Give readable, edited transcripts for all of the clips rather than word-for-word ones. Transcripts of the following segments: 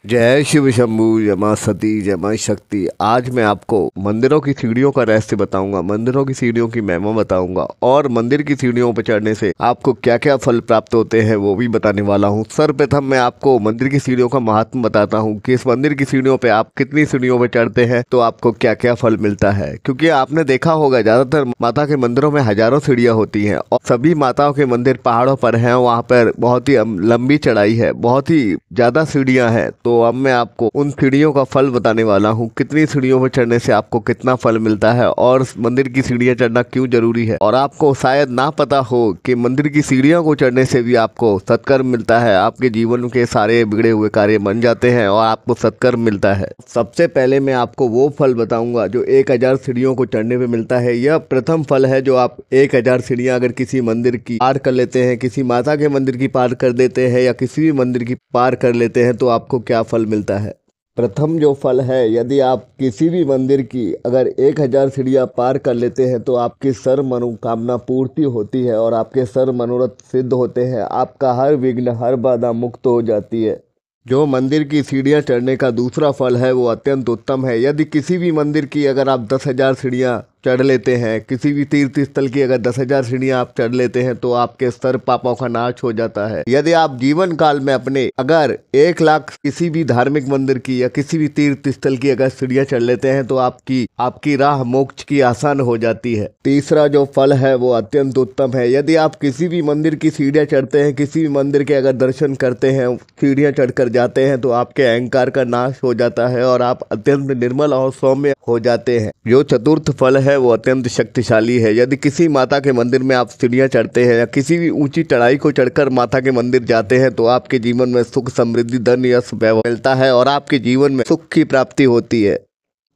जय शिव शंभू, जय मां सती, जय मां शक्ति। आज मैं आपको मंदिरों की सीढ़ियों का रहस्य बताऊंगा, मंदिरों की सीढ़ियों की महिमा बताऊंगा और मंदिर की सीढ़ियों पर चढ़ने से आपको क्या क्या फल प्राप्त होते हैं वो भी बताने वाला हूं। सर्वप्रथम मैं आपको मंदिर की सीढ़ियों का महात्म बताता हूं कि इस मंदिर की सीढ़ियों पे आप कितनी सीढ़ियों पर चढ़ते हैं तो आपको क्या क्या फल मिलता है। क्योंकि आपने देखा होगा ज्यादातर माता के मंदिरों में हजारों सीढ़ियां होती हैं और सभी माताओं के मंदिर पहाड़ों पर हैं, वहाँ पर बहुत ही लंबी चढ़ाई है, बहुत ही ज्यादा सीढ़ियां हैं। तो अब मैं आपको उन सीढ़ियों का फल बताने वाला हूँ, कितनी सीढ़ियों पर चढ़ने से आपको कितना फल मिलता है और मंदिर की सीढ़ियां चढ़ना क्यों जरूरी है। और आपको शायद ना पता हो कि मंदिर की सीढ़ियों को चढ़ने से भी आपको सत्कर्म मिलता है, आपके जीवन के सारे बिगड़े हुए कार्य बन जाते हैं और आपको सत्कर्म मिलता है। सबसे पहले मैं आपको वो फल बताऊंगा जो 1000 सीढ़ियों को चढ़ने पे मिलता है। यह प्रथम फल है जो आप 1000 सीढ़ियां अगर किसी मंदिर की पार कर लेते हैं, किसी माता के मंदिर की पार कर देते हैं या किसी भी मंदिर की पार कर लेते हैं तो आपको क्या फल मिलता है। प्रथम जो फल है, यदि आप किसी भी मंदिर की अगर 1000 सीढ़ियां पार कर लेते हैं तो आपकी सर्व मनोकामना पूर्ति होती है और आपके सर्व मनोरथ सिद्ध होते हैं, आपका हर विघ्न हर बाधा मुक्त हो जाती है। जो मंदिर की सीढ़ियां चढ़ने का दूसरा फल है वो अत्यंत उत्तम है। यदि किसी भी मंदिर की अगर आप 10,000 सीढ़ियां चढ़ लेते हैं, किसी भी तीर्थ स्थल की अगर 10,000 सीढ़ियां आप चढ़ लेते हैं तो आपके सर्व पापों का नाश हो जाता है। यदि आप जीवन काल में अपने अगर 1 लाख किसी भी धार्मिक मंदिर की या किसी भी तीर्थ स्थल की अगर सीढ़ियां चढ़ लेते हैं तो आपकी राह मोक्ष की आसान हो जाती है। तीसरा जो फल है वो अत्यंत उत्तम है। यदि आप किसी भी मंदिर की सीढ़ियां चढ़ते हैं, किसी भी मंदिर के अगर दर्शन करते हैं, सीढ़ियां चढ़कर जाते हैं तो आपके अहंकार का नाश हो जाता है और आप अत्यंत निर्मल और सौम्य हो जाते हैं। जो चतुर्थ फल है वो अत्यंत शक्तिशाली है। यदि किसी माता के मंदिर में आप सीढ़ियां चढ़ते हैं या किसी भी ऊंची चढ़ाई को चढ़कर माता के मंदिर जाते हैं तो आपके जीवन में सुख समृद्धि धन यश वैभव मिलता है और आपके जीवन में सुख की प्राप्ति होती है।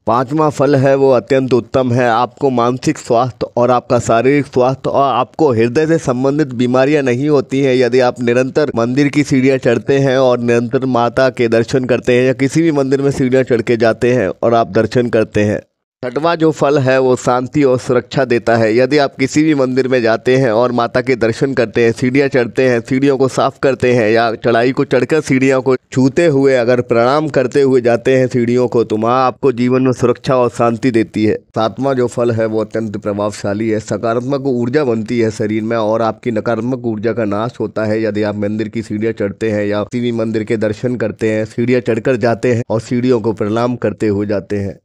पांचवा फल है वो अत्यंत उत्तम है। आपको मानसिक स्वास्थ्य और आपका शारीरिक स्वास्थ्य और आपको हृदय से संबंधित बीमारियां नहीं होती हैं यदि आप निरंतर मंदिर की सीढ़ियां चढ़ते हैं और निरंतर माता के दर्शन करते हैं या किसी भी मंदिर में सीढ़ियां चढ़ के जाते हैं और आप दर्शन करते हैं। छठवां जो फल है वो शांति और सुरक्षा देता है। यदि आप किसी भी मंदिर में जाते हैं और माता के दर्शन करते हैं, सीढ़ियां चढ़ते हैं, सीढ़ियों को साफ करते हैं या चढ़ाई को चढ़कर सीढ़ियों को छूते हुए अगर प्रणाम करते हुए जाते हैं सीढ़ियों को, तो माँ आपको जीवन में सुरक्षा और शांति देती है। सातवां जो फल है वो अत्यंत प्रभावशाली है। सकारात्मक ऊर्जा बनती है शरीर में और आपकी नकारात्मक ऊर्जा का नाश होता है यदि आप मंदिर की सीढ़ियां चढ़ते हैं या किसी भी मंदिर के दर्शन करते हैं, सीढ़ियां चढ़कर जाते हैं और सीढ़ियों को प्रणाम करते हुए जाते हैं।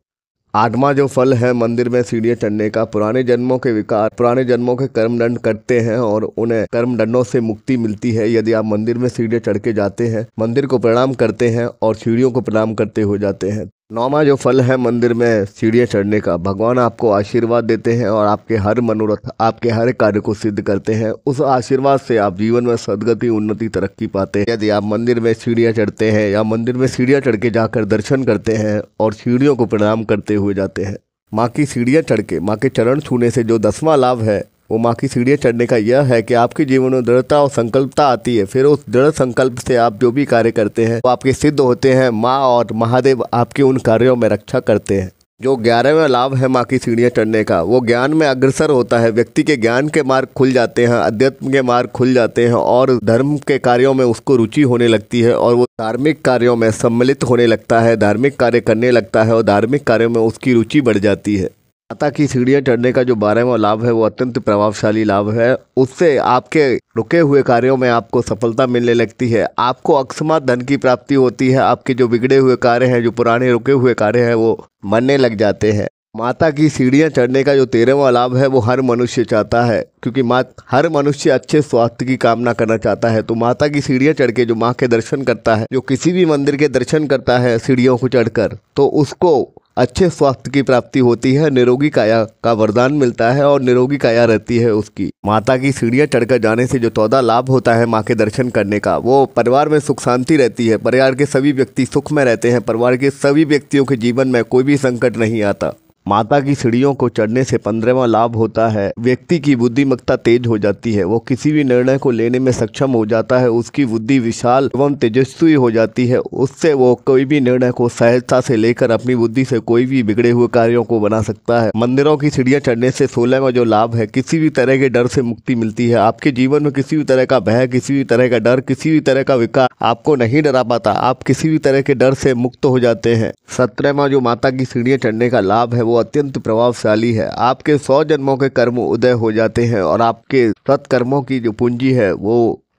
आठवां जो फल है मंदिर में सीढ़ियां चढ़ने का, पुराने जन्मों के विकार, पुराने जन्मों के कर्मदंड करते हैं और उन्हें कर्मदंडों से मुक्ति मिलती है यदि आप मंदिर में सीढ़ियां चढ़ के जाते हैं, मंदिर को प्रणाम करते हैं और सीढ़ियों को प्रणाम करते हुए जाते हैं। नौवां जो फल है मंदिर में सीढ़ियां चढ़ने का, भगवान आपको आशीर्वाद देते हैं और आपके हर मनोरथ, आपके हर कार्य को सिद्ध करते हैं। उस आशीर्वाद से आप जीवन में सदगति, उन्नति, तरक्की पाते हैं यदि आप मंदिर में सीढ़ियां चढ़ते हैं या मंदिर में सीढ़ियां चढ़ के जाकर दर्शन करते हैं और सीढ़ियों को प्रणाम करते हुए जाते हैं। माँ की सीढ़ियां चढ़ के माँ के चरण छूने से जो 10वां लाभ है वो माँ की सीढ़ियां चढ़ने का यह है कि आपके जीवन में दृढ़ता और संकल्पता आती है। फिर उस दृढ़ संकल्प से आप जो भी कार्य करते हैं वो आपके सिद्ध होते हैं। माँ और महादेव आपके उन कार्यों में रक्षा करते हैं। जो 11वां लाभ है माँ की सीढ़ियां चढ़ने का, वो ज्ञान में अग्रसर होता है। व्यक्ति के ज्ञान के मार्ग खुल जाते हैं, अध्यात्म के मार्ग खुल जाते हैं और धर्म के कार्यों में उसको रुचि होने लगती है और वो धार्मिक कार्यों में सम्मिलित होने लगता है, धार्मिक कार्य करने लगता है और धार्मिक कार्यों में उसकी रुचि बढ़ जाती है। माता की सीढ़ियां चढ़ने का जो 12वां लाभ है वो अत्यंत प्रभावशाली लाभ है। उससे आपके रुके हुए कार्यों में आपको सफलता मिलने लगती है, आपको अकस्मात धन की प्राप्ति होती है, आपके जो बिगड़े हुए कार्य हैं, जो पुराने रुके हुए कार्य हैं वो बनने लग जाते हैं। माता की सीढ़ियां चढ़ने का जो 13वां लाभ है वो हर मनुष्य चाहता है, क्योंकि हर मनुष्य अच्छे स्वास्थ्य की कामना करना चाहता है। तो माता की सीढ़ियां चढ़ के जो माँ के दर्शन करता है, जो किसी भी मंदिर के दर्शन करता है सीढ़ियों को चढ़कर, तो उसको अच्छे स्वास्थ्य की प्राप्ति होती है, निरोगी काया का वरदान मिलता है और निरोगी काया रहती है उसकी। माता की सीढ़ियां चढ़कर जाने से जो 14 लाभ होता है माँ के दर्शन करने का, वो परिवार में सुख शांति रहती है, परिवार के सभी व्यक्ति सुख में रहते हैं, परिवार के सभी व्यक्तियों के जीवन में कोई भी संकट नहीं आता। माता की सीढ़ियों को चढ़ने से 15वां लाभ होता है, व्यक्ति की बुद्धिमत्ता तेज हो जाती है। वो किसी भी निर्णय को लेने में सक्षम हो जाता है। उसकी बुद्धि विशाल एवं तेजस्वी हो जाती है। उससे वो कोई भी निर्णय को सहजता से लेकर अपनी बुद्धि से कोई भी बिगड़े हुए कार्यों को बना सकता है। मंदिरों की सीढ़ियां चढ़ने से 16वां जो लाभ है, किसी भी तरह के डर से मुक्ति मिलती है। आपके जीवन में किसी भी तरह का भय, किसी भी तरह का डर, किसी भी तरह का विकार आपको नहीं डरा पाता। आप किसी भी तरह के डर से मुक्त हो जाते हैं। 17वां जो माता की सीढ़ियां चढ़ने का लाभ है, वो अत्यंत प्रभावशाली है। आपके 100 जन्मों के कर्म उदय हो जाते हैं और आपके सत्कर्मों की जो पूंजी है वो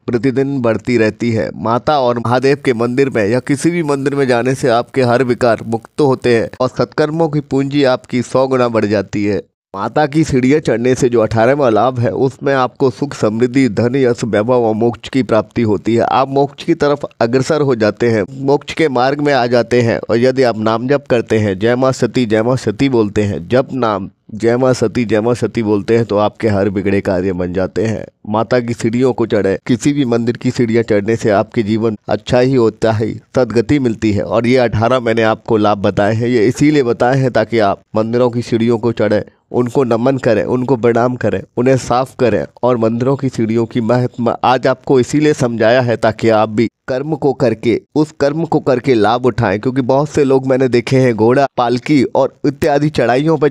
प्रतिदिन बढ़ती रहती है। माता और महादेव के मंदिर में या किसी भी मंदिर में जाने से आपके हर विकार मुक्त होते हैं और सत्कर्मों की पूंजी आपकी 100 गुना बढ़ जाती है। माता की सीढ़ियां चढ़ने से जो 18वां लाभ है, उसमें आपको सुख, समृद्धि, धन, यश, वैभव और मोक्ष की प्राप्ति होती है। आप मोक्ष की तरफ अग्रसर हो जाते हैं, मोक्ष के मार्ग में आ जाते हैं। और यदि आप नाम जप करते हैं, जय मां सती बोलते हैं, जप नाम जय मां सती बोलते हैं, तो आपके हर बिगड़े कार्य बन जाते हैं। माता की सीढ़ियों को चढ़े, किसी भी मंदिर की सीढ़ियां चढ़ने से आपके जीवन अच्छा ही होता है, सदगति मिलती है। और ये 18 मैंने आपको लाभ बताए हैं, ये इसीलिए बताए हैं ताकि आप मंदिरों की सीढ़ियों को चढ़े, उनको नमन करें, उनको प्रणाम करें, उन्हें साफ करें। और मंदिरों की सीढ़ियों की महत्व आज आपको इसीलिए समझाया है ताकि आप भी कर्म को करके लाभ उठाएं। क्योंकि बहुत से लोग मैंने देखे हैं, घोड़ा, पालकी और इत्यादि चढ़ाइयों पर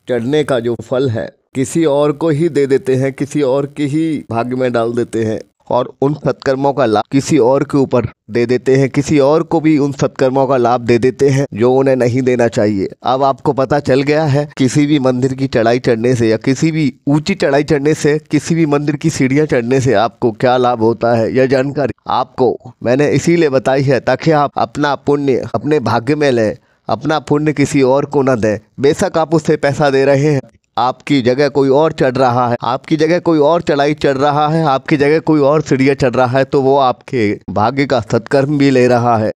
चढ़ने का जो फल है किसी और को ही दे देते हैं, किसी और के ही भाग्य में डाल देते हैं और उन सत्कर्मों का लाभ किसी और के ऊपर दे देते हैं, किसी और को भी उन सत्कर्मों का लाभ दे देते हैं जो उन्हें नहीं देना चाहिए। अब आपको पता चल गया है, किसी भी मंदिर की चढ़ाई चढ़ने से या किसी भी ऊंची चढ़ाई चढ़ने से, किसी भी मंदिर की सीढ़ियां चढ़ने से आपको क्या लाभ होता है। यह जानकारी आपको मैंने इसीलिए बताई है ताकि आप अपना पुण्य अपने भाग्य में लें, अपना पुण्य किसी और को न दें। बेशक आप उससे पैसा दे रहे हैं, आपकी जगह कोई और चढ़ रहा है, आपकी जगह कोई और चढ़ाई चढ़ रहा है, आपकी जगह कोई और सीढ़ियां चढ़ रहा है, तो वो आपके भाग्य का सत्कर्म भी ले रहा है।